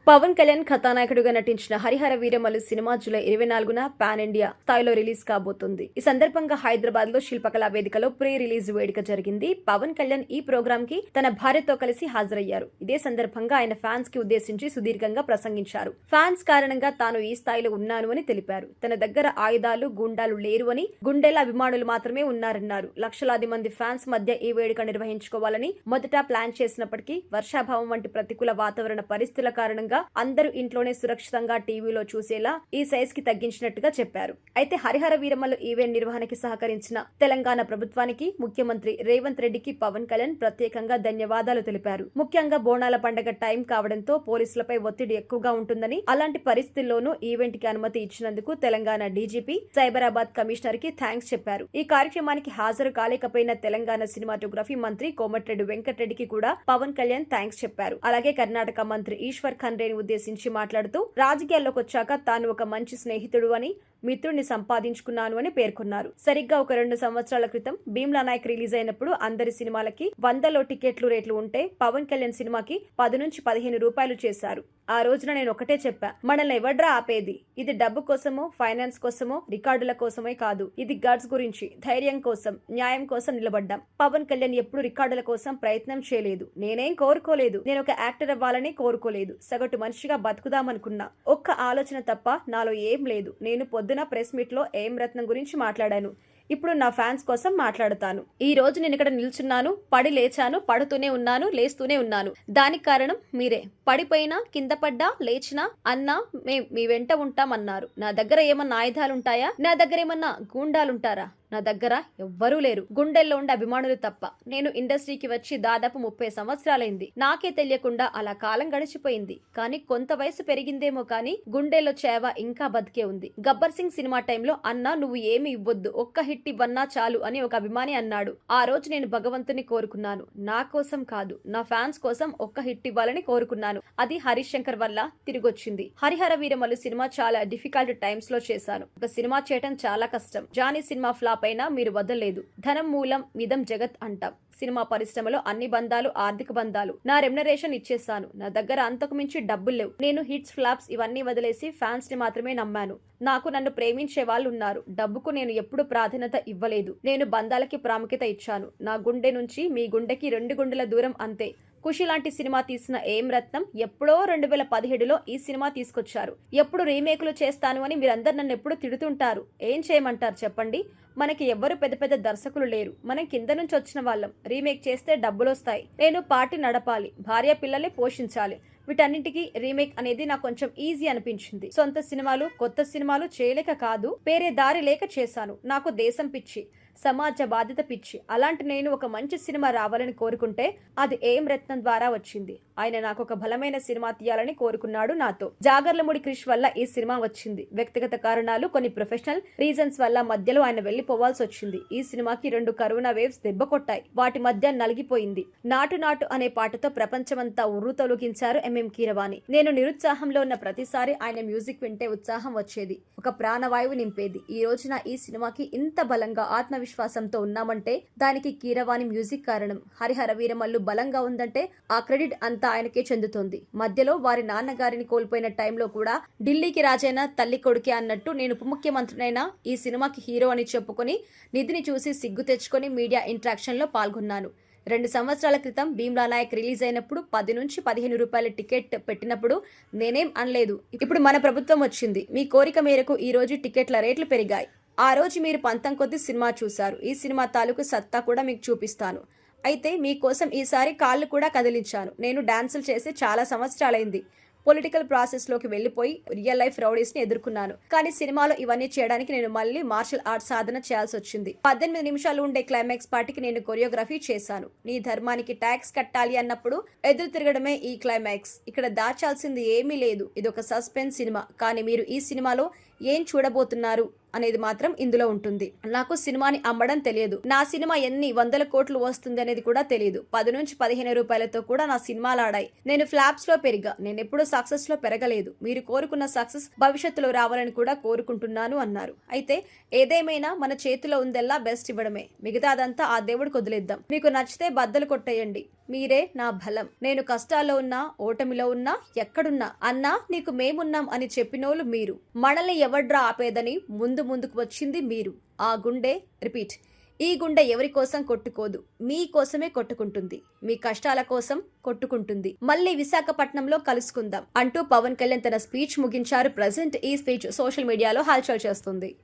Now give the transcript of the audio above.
పవన్ కళ్యాణ్ కథానాయకుడిగా నటించిన Harihara Veeramallu cinema July 24న పాన్ ఇండియా స్థాయిలో రిలీజ్ కాబోతుంది. ఈ సందర్భంగా హైదరాబాద్ లో శిల్పకళా వేదికలో ప్రీ రిలీజ్ వేడుక జరిగింది. పవన్ కళ్యాణ్ ఈ ప్రోగ్రామ్ కి తన భార్యతో కలిసి హాజరయ్యారు. ఇదే సందర్భంగా ఆయన ఫ్యాన్స్ కి ఉద్దేశించి సుదీర్ఘంగా ప్రసంగించారు. ఫ్యాన్స్ కారణంగా తాను ఈ స్థాయిలో ఉన్నాను అని తెలిపారు. తన దగ్గర ఆయుధాలు గుండాలు లేరు అని, గుండెల అభిమానులు మాత్రమే ఉన్నారన్నారు. లక్షలాది మంది ఫ్యాన్స్ మధ్య ఈ వేడుక నిర్వహించుకోవాలని మొదట ప్లాన్ చేసినప్పటికీ వర్షాభావం వంటి ప్రతికూల వాతావరణ పరిస్థితుల కారణంగా అందరూ ఇంట్లోనే సురక్షితంగా టీవీలో చూసేలా ఈ సైజ్ కి తగ్గించినట్టుగా చెప్పారు. అయితే హరిహర వీరమల్లు ఈవెంట్ నిర్వహణకి సహకరించిన తెలంగాణ ప్రభుత్వానికి, ముఖ్యమంత్రి రేవంత్ రెడ్డికి పవన్ కళ్యాణ్ ప్రత్యేకంగా ధన్యవాదాలు తెలిపారు. ముఖ్యంగా బోనాల పండగ టైం కావడంతో పోలీసులపై ఒత్తిడి ఎక్కువగా ఉంటుందని, అలాంటి పరిస్థితుల్లోనూ ఈవెంట్ కి అనుమతి ఇచ్చినందుకు తెలంగాణ డీజీపీ, సైబరాబాద్ కమిషనర్ కి థ్యాంక్స్ చెప్పారు. ఈ కార్యక్రమానికి హాజరు కాలేకపోయిన తెలంగాణ సినిమాటోగ్రఫీ మంత్రి కోమటిరెడ్డి వెంకటరెడ్డికి కూడా పవన్ కళ్యాణ్ థ్యాంక్స్ చెప్పారు. అలాగే కర్ణాటక మంత్రి ఈశ్వర్ ఖండ్రేని ఉద్దేశించి మాట్లాడుతూ రాజకీయాల్లోకి వచ్చాక తాను ఒక మంచి స్నేహితుడు అని, మిత్రుడిని సంపాదించుకున్నాను అని పేర్కొన్నారు. సరిగ్గా ఒక 2 సంవత్సరాల క్రితం భీమ్లా నాయక్ రిలీజ్ అయినప్పుడు అందరి సినిమాలకి 100లో టికెట్లు రేట్లు ఉంటే పవన్ కళ్యాణ్ సినిమాకి 10 నుంచి 15 రూపాయలు చేశారు. ఆ రోజున నేను ఒకటే చెప్పా, మనల్ని ఎవడ్రా ఆపేది? ఇది డబ్బు కోసమో, ఫైనాన్స్ కోసమో, రికార్డుల కోసమే కాదు. ఇది గడ్స్ గురించి, ధైర్యం కోసం, న్యాయం కోసం నిలబడ్డాం. పవన్ కళ్యాణ్ ఎప్పుడు రికార్డుల కోసం ప్రయత్నం చేయలేదు. నేనేం కోరుకోలేదు. నేను ఒక యాక్టర్ అవ్వాలని కోరుకోలేదు. సగటు మనిషిగా బతుకుదామనుకున్నా. ఒక్క ఆలోచన తప్ప నాలో ఏం లేదు. నేను పొద్దున ప్రెస్ మీట్ లో ఏం రత్నం గురించి మాట్లాడాను. ఇప్పుడు నా ఫ్యాన్స్ కోసం మాట్లాడతాను. ఈ రోజు నేను ఇక్కడ నిల్చున్నాను, పడి లేచాను, పడుతూనే ఉన్నాను, లేస్తూనే ఉన్నాను. దానికి కారణం మీరే. పడిపోయినా, కింద పడ్డా, లేచినా అన్నా మీ వెంట ఉంటామన్నారు. నా దగ్గర ఏమన్నా ఆయుధాలుంటాయా? నా దగ్గర ఏమన్నా గూండాలుంటారా? నా దగ్గర ఎవ్వరూ లేరు, గుండెల్లో ఉండే అభిమానులు తప్ప. నేను ఇండస్ట్రీకి వచ్చి దాదాపు 30 సంవత్సరాలైంది. నాకే తెలియకుండా అలా కాలం గడిచిపోయింది. కానీ కొంత వయసు పెరిగిందేమో కానీ గుండెల్లో చేవ ఇంకా బతికే ఉంది. గబ్బర్ సింగ్ సినిమా టైంలో అన్నా నువ్వు ఏమి ఇవ్వద్దు, ఒక్క హిట్ ఇవ్వన్నా చాలు అని ఒక అభిమాని అన్నాడు. ఆ రోజు నేను భగవంతుని కోరుకున్నాను. నా కోసం కాదు, నా ఫ్యాన్స్ కోసం ఒక్క హిట్ ఇవ్వాలని కోరుకున్నాను. అది హరీష్ శంకర్ వల్ల తిరిగొచ్చింది. హరిహర వీరమల్లు సినిమా చాలా డిఫికల్ట్ టైమ్స్ లో చేశాను. ఒక సినిమా చేయటం చాలా కష్టం. జానీ సినిమా ఫ్లాప్ అయినా మీరు వదలలేదు. ధనం మూలం మిదం జగత్ అంటాం. సినిమా పరిశ్రమలో అన్ని బంధాలు ఆర్థిక బంధాలు. నా రెమ్యునరేషన్ ఇచ్చేసాను. నా దగ్గర అంతకు మించి డబ్బులు లేవు. నేను హిట్స్, ఫ్లాప్స్ ఇవన్నీ వదిలేసి ఫ్యాన్స్ ని మాత్రమే నమ్మాను. నన్ను ప్రేమించే వాళ్ళు ఉన్నారు. డబ్బుకు నేను ఎప్పుడు ప్రాధాన్యత ఇవ్వలేదు. నేను బంధాలకి ప్రాముఖ్యత ఇచ్చాను. నా గుండె నుంచి మీ గుండెకి 2 గుండెల దూరం అంతే. ఖుషి లాంటి సినిమా తీసిన ఏం రత్నం ఎప్పుడో 2017లో ఈ సినిమా తీసుకొచ్చారు. ఎప్పుడు రీమేకులు చేస్తాను అని మీరందరు నన్ను ఎప్పుడు తిడుతుంటారు. ఏం చేయమంటారు చెప్పండి? మనకి ఎవ్వరు పెద్ద పెద్ద దర్శకులు లేరు. మనం కింద నుంచి వచ్చిన వాళ్ళం. రీమేక్ చేస్తే డబ్బులు వస్తాయి. నేను పార్టీ నడపాలి, భార్య పిల్లల్ని పోషించాలి. వీటన్నింటికి రీమేక్ అనేది నాకు కొంచెం ఈజీ అనిపించింది. సొంత సినిమాలు, కొత్త సినిమాలు చేయలేక కాదు, వేరే దారి లేక చేశాను. నాకు దేశం పిచ్చి, సమాజ బాధ్యత పిచ్చి. అలాంటి నేను ఒక మంచి సినిమా రావాలని కోరుకుంటే అది ఏం రత్నం ద్వారా వచ్చింది. ఆయన నాకు ఒక బలమైన సినిమా తీయాలని కోరుకున్నాడు నాతో. జాగర్లముడి క్రిష్ వల్ల ఈ సినిమా వచ్చింది. వ్యక్తిగత కారణాలు, కొన్ని ప్రొఫెషనల్ రీజన్స్ వల్ల మధ్యలో ఆయన వెళ్లిపోవాల్సి వచ్చింది. ఈ సినిమాకి 2 కరోనా వేవ్స్ దెబ్బ కొట్టాయి. వాటి మధ్య నలిగిపోయింది. నాటు నాటు అనే పాటతో ప్రపంచమంతా ఉర్రూతొలగించారు ఎంఎం కీరవాణి. నేను నిరుత్సాహంలో ఉన్న ప్రతిసారి ఆయన మ్యూజిక్ వింటే ఉత్సాహం వచ్చేది, ఒక ప్రాణవాయువు నింపేది. ఈ రోజున ఈ సినిమాకి ఇంత బలంగా ఆత్మవిశ్వాసంతో ఉన్నామంటే దానికి కీరవాణి మ్యూజిక్ కారణం. హరిహర వీరమల్లు బలంగా ఉందంటే ఆ క్రెడిట్ అంతా ఆయనకే చెందుతోంది. మధ్యలో వారి నాన్నగారిని కోల్పోయిన టైంలో కూడా ఢిల్లీకి రాజైనా తల్లి కొడుకే అన్నట్టు నేను ఉప ముఖ్యమంత్రినైనా ఈ సినిమాకి హీరో అని చెప్పుకొని నిధిని చూసి సిగ్గు తెచ్చుకొని మీడియా ఇంటరాక్షన్ లో పాల్గొన్నాను. 2 సంవత్సరాల క్రితం భీమ్లా నాయక్ రిలీజ్ అయినప్పుడు 10 నుంచి 15 రూపాయల టికెట్ పెట్టినప్పుడు నేనేం అనలేదు. ఇప్పుడు మన ప్రభుత్వం వచ్చింది. మీ కోరిక మేరకు ఈ రోజు టికెట్ల రేట్లు పెరిగాయి. ఆ రోజు మీరు పంతం కొద్ది సినిమా చూశారు. ఈ సినిమా తాలూకు సత్తా కూడా మీకు చూపిస్తాను. అయితే మీకోసం ఈసారి కాళ్ళు కూడా కదిలించాను. నేను డాన్సులు చేసి చాలా సంవత్సరాలైంది. పొలిటికల్ ప్రాసెస్ లోకి వెళ్లిపోయి రియల్ లైఫ్ రౌడీస్ ని ఎదుర్కొన్నాను. కానీ సినిమాలో ఇవన్నీ చేయడానికి నేను మళ్ళీ మార్షల్ ఆర్ట్స్ సాధన చేయాల్సి వచ్చింది. 18 నిమిషాలు ఉండే క్లైమాక్స్ పార్టీకి నేను కొరియోగ్రఫీ చేశాను. నీ ధర్మానికి ట్యాక్స్ కట్టాలి అన్నప్పుడు ఎదురు తిరగడమే ఈ క్లైమాక్స్. ఇక్కడ దాచాల్సింది ఏమీ లేదు. ఇది ఒక సస్పెన్స్ సినిమా. కానీ మీరు ఈ సినిమాలో ఏం చూడబోతున్నారు అనేది మాత్రం ఇందులో ఉంటుంది. నాకు సినిమాని అమ్మడం తెలియదు. నా సినిమా ఎన్ని 100 కోట్లు వస్తుంది అనేది కూడా తెలియదు. 10 నుంచి 15 రూపాయలతో కూడా నా సినిమాలు ఆడాయి. నేను ఫ్లాప్స్ లో పెరిగా. నేను ఎప్పుడూ సక్సెస్ లో పెరగలేదు. మీరు కోరుకున్న సక్సెస్ భవిష్యత్తులో రావాలని కూడా కోరుకుంటున్నాను అన్నారు. అయితే ఏదేమైనా మన చేతిలో ఉందల్లా బెస్ట్ ఇవ్వడమే. మిగతాదంతా ఆ దేవుడికి వదిలేద్దాం. మీకు నచ్చితే బద్దలు కొట్టేయండి. మీరే నా బలం. నేను కష్టాల్లో ఉన్నా, ఓటమిలో ఉన్నా, ఎక్కడున్నా అన్నా నీకు మేమున్నాం అని చెప్పినోళ్ళు మీరు. మనల్ని ఎవడ్రా ఆపేదని ముందుకు వచ్చింది మీరు. ఆ గుండె రిపీట్ ఈ గుండె ఎవరి కోసం కొట్టుకోదు, మీ కోసమే కొట్టుకుంటుంది. మీ కష్టాల కోసం కొట్టుకుంటుంది. మళ్ళీ విశాఖపట్నంలో కలుసుకుందాం అంటూ పవన్ కళ్యాణ్ తన స్పీచ్ ముగించారు. ప్రజెంట్ ఈ స్పీచ్ సోషల్ మీడియాలో హల్చల్ చేస్తుంది.